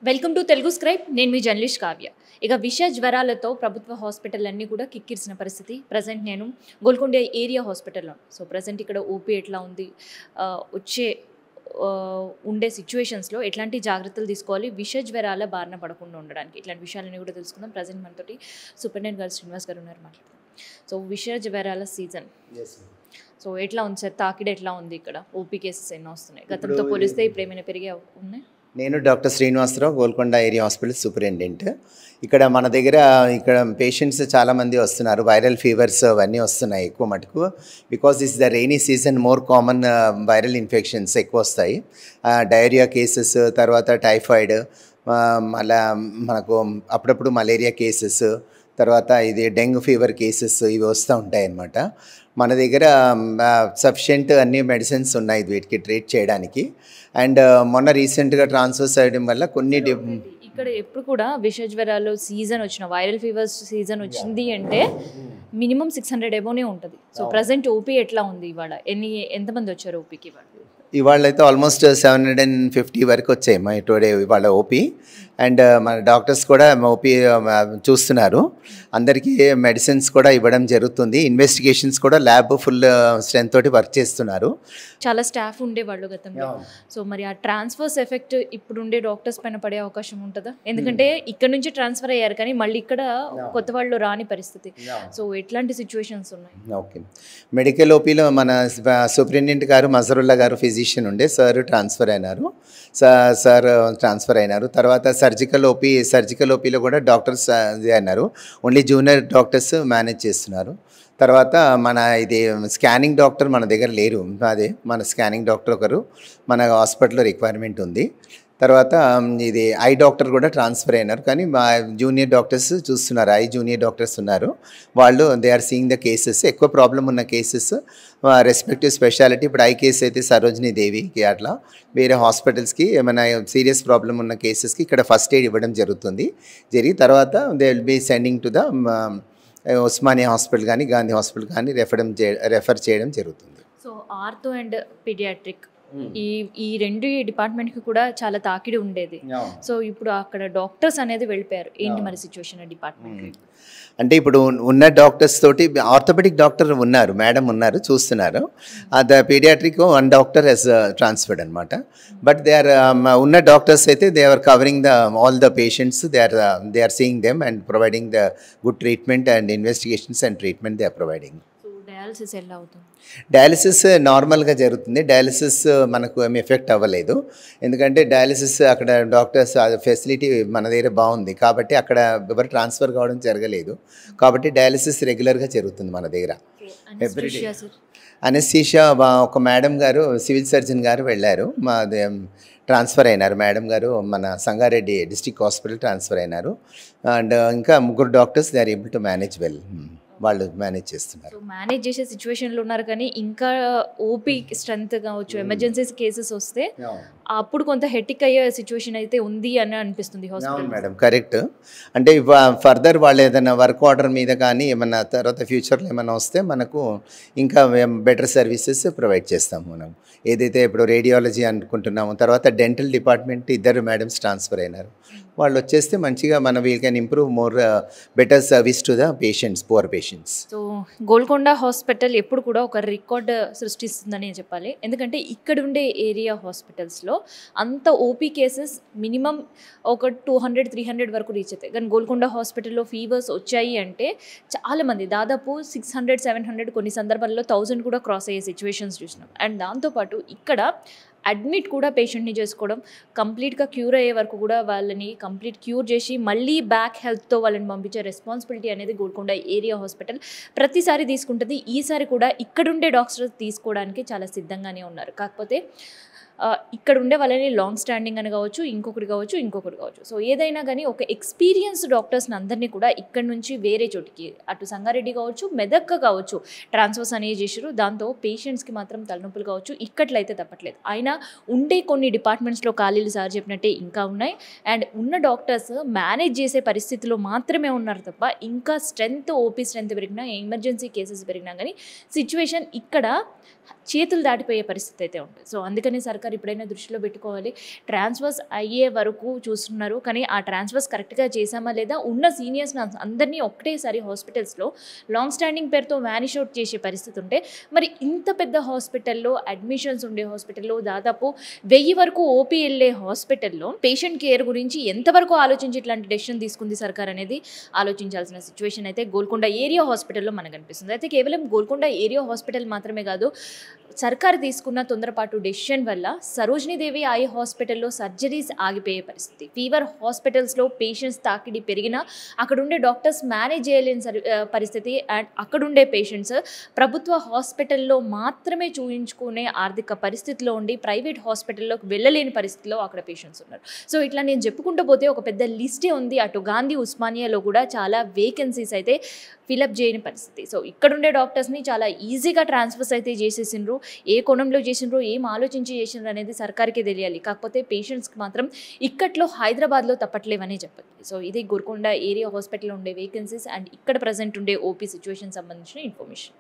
Welcome to Telugu scribe. నేను మీ journalist Kavya. ఇక విష జ్వరాలతో ప్రభుత్వ హాస్పిటల్ అన్నీ కూడా కిక్కిరిసిన పరిస్థితి. ప్రజెంట్ నేను గోల్కొండ ఏరియా హాస్పిటల్లో. సో ప్రజెంట్ ఇక్కడ ఓపీ ఎట్లా ఉంది, వచ్చే ఉండే సిచ్యువేషన్స్లో ఎట్లాంటి జాగ్రత్తలు తీసుకోవాలి, విష జ్వరాల బారిన పడకుండా ఉండడానికి, ఇట్లాంటి విషయాలన్నీ కూడా తెలుసుకుందాం. ప్రజెంట్ మనతోటి సూపరింటెండెంట్ గారు శ్రీనివాస్ గారు ఉన్నారు, మాట్లాడతాం. సో విష జ్వరాల సీజన్, సో ఎట్లా ఉంది సార్? తాకిడి ఎట్లా ఉంది? ఇక్కడ ఓపీ కేసెస్ ఎన్నో వస్తున్నాయి, గతంతో పోలిస్తే ఇప్పుడు ఏమైనా పెరిగే ఉన్నాయి? నేను doctor Srinivasarao, Golconda area hospital superintendent. ఇక్కడ మన దగ్గర పేషెంట్స్ చాలామంది వస్తున్నారు. వైరల్ ఫీవర్స్ అవన్నీ వస్తున్నాయి ఎక్కువ మటుకు. Because this the rainy season, more common viral infections ఎక్కువ వస్తాయి. డయేరియా కేసెస్, తర్వాత టైఫాయిడ్, అలా మనకు అప్పుడప్పుడు మలేరియా కేసెస్, తర్వాత ఇది డెంగ్యూ ఫీవర్ కేసెస్, ఇవి వస్తూ ఉంటాయి అన్నమాట. మన దగ్గర సఫిషియెంట్ అన్ని మెడిసిన్స్ ఉన్నాయి వీటికి ట్రీట్ చేయడానికి. అండ్ మొన్న రీసెంట్గా ట్రాన్స్ఫర్స్ అయ్యడం వల్ల కొన్ని ఇక్కడ ఎప్పుడు కూడా విష జ్వరాలు సీజన్ వచ్చిన, వైరల్ ఫీవర్స్ సీజన్ వచ్చింది అంటే మినిమం 600 ఎబోనే ఉంటుంది. సో ప్రజెంట్ ఓపీ ఎట్లా ఉంది? ఇవాళ ఎంతమంది వచ్చారు ఓపీకి? ఇవాళ అయితే ఆల్మోస్ట్ 750 వరకు వచ్చాయి మా టుడే ఇవాళ ఓపీ. అండ్ మన డాక్టర్స్ కూడా ఓపీ చూస్తున్నారు. అందరికీ మెడిసిన్స్ కూడా ఇవ్వడం జరుగుతుంది. ఇన్వెస్టిగేషన్స్ కూడా ల్యాబ్ ఫుల్ స్ట్రెంత్ తోటి వర్క్ చేస్తున్నారు. చాలా స్టాఫ్ ఉండేవాళ్ళు గతంలో. సో మరి ఆ ట్రాన్స్ఫర్స్ ఎఫెక్ట్ ఇప్పుడు ఉండే డాక్టర్స్ పైన పడే అవకాశం ఉంటుందా? ఎందుకంటే ఇక్కడ నుంచి ట్రాన్స్ఫర్ అయ్యారు కానీ మళ్ళీ ఇక్కడ కొత్త వాళ్ళు రాని పరిస్థితి. సో ఎట్లాంటి సిచ్యువేషన్స్ ఉన్నాయి? ఓకే, మెడికల్ ఓపీలో మన సూపరింటెండెంట్ గారు మజరుల్లా గారు ఫిజిషియన్ ఉండే, సార్ ట్రాన్స్ఫర్ అయినారు. సార్ ట్రాన్స్ఫర్ అయినారు. తర్వాత సర్జికల్ ఓపీలో కూడా డాక్టర్స్ అయినారు. ఓన్లీ జూనియర్ డాక్టర్స్ మేనేజ్ చేస్తున్నారు. తర్వాత మన ఇది స్కానింగ్ డాక్టర్ మన దగ్గర లేరు. అదే మన స్కానింగ్ డాక్టర్ ఒకరు మన హాస్పిటల్లో రిక్వైర్మెంట్ ఉంది. తర్వాత ఇది ఐ డాక్టర్ కూడా ట్రాన్స్ఫర్ అయినారు. కానీ మా జూనియర్ డాక్టర్స్ చూస్తున్నారు, ఐ జూనియర్ డాక్టర్స్ ఉన్నారు. వాళ్ళు they are seeing the cases, ఎక్కువ ప్రాబ్లం ఉన్న కేసెస్ రెస్పెక్టివ్ స్పెషాలిటీ. ఇప్పుడు ఐ కేసు అయితే సరోజినీ దేవికి, అట్లా వేరే హాస్పిటల్స్కి ఏమైనా సీరియస్ ప్రాబ్లం ఉన్న కేసెస్కి ఇక్కడ ఫస్ట్ ఎయిడ్ ఇవ్వడం జరుగుతుంది. తర్వాత they will be sending to the Osmania hospital కానీ గాంధీ హాస్పిటల్ కానీ రెఫర్ చేయడం జరుగుతుంది. సో ఆర్థో అండ్ పీడియాట్రిక్ ఈ రెండు డిపార్ట్మెంట్కి కూడా చాలా తాకిడి ఉండేది. సో ఇప్పుడు అక్కడ డాక్టర్స్ అనేది వెళ్ళిపోయారు. ఏంటి మరి సిచ్యువేషన్ డిపార్ట్మెంట్? అంటే ఇప్పుడు ఉన్న డాక్టర్స్ తోటి ఆర్థోపెడిక్ డాక్టర్ ఉన్నారు, మేడం ఉన్నారు, చూస్తున్నారు. The paediatric one doctor he's transferred అనమాట. బట్ దే ఆర్ ఉన్న డాక్టర్స్ అయితే they are covering the all the patients. They are seeing them and providing the good treatment and investigations and treatment they are providing. Dialysis ఎలా అవుతుంది? Dialysis నార్మల్గా జరుగుతుంది. Dialysis మనకు ఏమి effect అవ్వలేదు. ఎందుకంటే డయాలసిస్ అక్కడ డాక్టర్స్ ఫెసిలిటీ మన దగ్గర బాగుంది కాబట్టి అక్కడ ఎవరు ట్రాన్స్ఫర్ కావడం జరగలేదు. కాబట్టి డయాలసిస్ రెగ్యులర్గా జరుగుతుంది మన దగ్గర. అనెస్థీషియా ఒక మేడం గారు, సివిల్ సర్జన్ గారు వెళ్ళారు, మా ట్రాన్స్ఫర్ అయినారు. మేడం గారు మన సంగారెడ్డి డిస్ట్రిక్ట్ హాస్పిటల్ ట్రాన్స్ఫర్ అయినారు. అండ్ ఇంకా ముగ్గురు doctors they are able to manage well, వాళ్ళు మేనేజ్ చేస్తున్నారు. మేనేజ్ చేసే సిచ్యువేషన్లో ఉన్నారు. కానీ ఇంకా ఓపీ స్ట్రెంత్ కావచ్చు, ఎమర్జెన్సీ కేసెస్ వస్తే అప్పుడు కొంత హెటిక్ అయ్యే సిచ్యువేషన్ అయితే ఉంది అని అనిపిస్తుంది హాస్పిటల్. Madam correct. అంటే ఫర్దర్ వాళ్ళు ఏదైనా వర్క్ ఆర్డర్ మీద కానీ ఏమన్నా తర్వాత ఫ్యూచర్లో ఏమైనా వస్తే మనకు ఇంకా బెటర్ సర్వీసెస్ ప్రొవైడ్ చేస్తాము. మనం ఏదైతే ఇప్పుడు రేడియాలజీ అనుకుంటున్నాము, తర్వాత డెంటల్ డిపార్ట్మెంట్ ఇద్దరు మేడమ్స్ ట్రాన్స్ఫర్ అయినారు. వాళ్ళు వచ్చేస్తే మంచిగా మన we can improve more better service to the patients, poor patients. So Golconda hospital ఎప్పుడు కూడా ఒక రికార్డ్ సృష్టిస్తుందని చెప్పాలి. ఎందుకంటే ఇక్కడ ఉండే ఏరియా హాస్పిటల్స్లో అంత ఓపీ కేసెస్ మినిమం ఒక 200-300 వరకు రీచ్ అవుతాయి. కానీ గోల్కొండ హాస్పిటల్లో ఫీవర్స్ వచ్చాయి అంటే చాలామంది, దాదాపు 600-700, కొన్ని సందర్భాల్లో 1000 కూడా క్రాస్ అయ్యే సిచ్యువేషన్స్ చూసినాం. అండ్ దాంతోపాటు ఇక్కడ అడ్మిట్ కూడా పేషెంట్ని చేసుకోవడం, కంప్లీట్గా క్యూర్ అయ్యే వరకు కూడా వాళ్ళని కంప్లీట్ క్యూర్ చేసి మళ్ళీ బ్యాక్ హెల్త్తో వాళ్ళని పంపించే రెస్పాన్సిబిలిటీ అనేది గోల్కొండ ఏరియా హాస్పిటల్ ప్రతిసారి తీసుకుంటుంది. ఈసారి కూడా ఇక్కడుండే డాక్టర్స్ తీసుకోవడానికి చాలా సిద్ధంగానే ఉన్నారు. కాకపోతే ఇక్కడ ఉండే వాళ్ళని లాంగ్ స్టాండింగ్ అని కావచ్చు, ఇంకొకటి కావచ్చు. సో ఏదైనా కానీ ఒక ఎక్స్పీరియన్స్డ్ డాక్టర్స్ని అందరినీ కూడా ఇక్కడ నుంచి వేరే చోటికి, అటు సంగారెడ్డి కావచ్చు, మెదక్ కావచ్చు, ట్రాన్స్ఫర్స్ అనేవి చేసారు. దాంతో పేషెంట్స్కి మాత్రం తలనొప్పులు కావచ్చు ఇక్కట్లయితే తప్పట్లేదు. అయినా ఉండే కొన్ని డిపార్ట్మెంట్స్లో ఖాళీలు సార్ చెప్పినట్టే ఇంకా ఉన్నాయి. అండ్ ఉన్న డాక్టర్స్ మేనేజ్ చేసే పరిస్థితిలో మాత్రమే ఉన్నారు తప్ప ఇంకా ఓపీ స్ట్రెంత్ పెరిగినా, ఎమర్జెన్సీ కేసెస్ పెరిగినా కానీ సిచ్యువేషన్ ఇక్కడ చేతులు దాటిపోయే పరిస్థితి అయితే ఉంటుంది. సో అందుకని సర్కార్ గారు ఇప్పుడైనా దృష్టిలో పెట్టుకోవాలి. ట్రాన్స్ఫర్స్ అయ్యే వరకు చూస్తున్నారు, కానీ ఆ ట్రాన్స్ఫర్స్ కరెక్ట్గా చేశామా లేదా, ఉన్న సీనియర్స్ అందరినీ ఒక్కటేసారి హాస్పిటల్స్లో లాంగ్ స్టాండింగ్ పేరుతో వ్యానిష్ అవుట్ చేసే పరిస్థితి ఉంటే, మరి ఇంత పెద్ద హాస్పిటల్లో, అడ్మిషన్స్ ఉండే హాస్పిటల్లో, దాదాపు 1000 వరకు ఓపీ వెళ్ళే హాస్పిటల్లో పేషెంట్ కేర్ గురించి ఎంతవరకు ఆలోచించి ఇట్లాంటి డెసిషన్ తీసుకుంది సర్కార్ అనేది ఆలోచించాల్సిన సిచ్యువేషన్ అయితే గోల్కొండ ఏరియా హాస్పిటల్లో మనకు అనిపిస్తుంది. అయితే కేవలం గోల్కొండ ఏరియా హాస్పిటల్ మాత్రమే కాదు, సర్కారు తీసుకున్న తొందరపాటు డెసిషన్ వల్ల సరోజినీదేవి ఐ హాస్పిటల్లో సర్జరీస్ ఆగిపోయే పరిస్థితి. ఫీవర్ హాస్పిటల్స్లో పేషెంట్స్ తాకిడి పెరిగినా అక్కడుండే డాక్టర్స్ మేనేజ్ చేయలేని పరిస్థితి. అండ్ అక్కడుండే పేషెంట్స్ ప్రభుత్వ హాస్పిటల్లో మాత్రమే చూయించుకునే ఆర్థిక పరిస్థితిలో ఉండి ప్రైవేట్ హాస్పిటల్లోకి వెళ్ళలేని పరిస్థితిలో అక్కడ పేషెంట్స్ ఉన్నారు. సో ఇట్లా నేను చెప్పుకుంటూ పోతే ఒక పెద్ద లిస్టే ఉంది. అటు గాంధీ ఉస్మానియాలో కూడా చాలా వేకెన్సీస్ అయితే ఫిలప్ చేయని పరిస్థితి. సో ఇక్కడుండే డాక్టర్స్ని చాలా ఈజీగా ట్రాన్స్ఫర్స్ అయితే చేసేసిండ్రు. ఏ కోణంలో చేసిండ్రు, ఏం ఆలోచించి చేసిండ్రు అనేది సర్కార్కే తెలియాలి. కాకపోతే పేషెంట్స్కి మాత్రం ఇక్కట్లో హైదరాబాద్లో తప్పట్లేవనే చెప్పాలి. సో ఇది గోల్కొండ ఏరియా హాస్పిటల్లో ఉండే వేకెన్సీస్ అండ్ ఇక్కడ ప్రజెంట్ ఉండే ఓపీ సిచ్యువేషన్ సంబంధించిన ఇన్ఫర్మేషన్.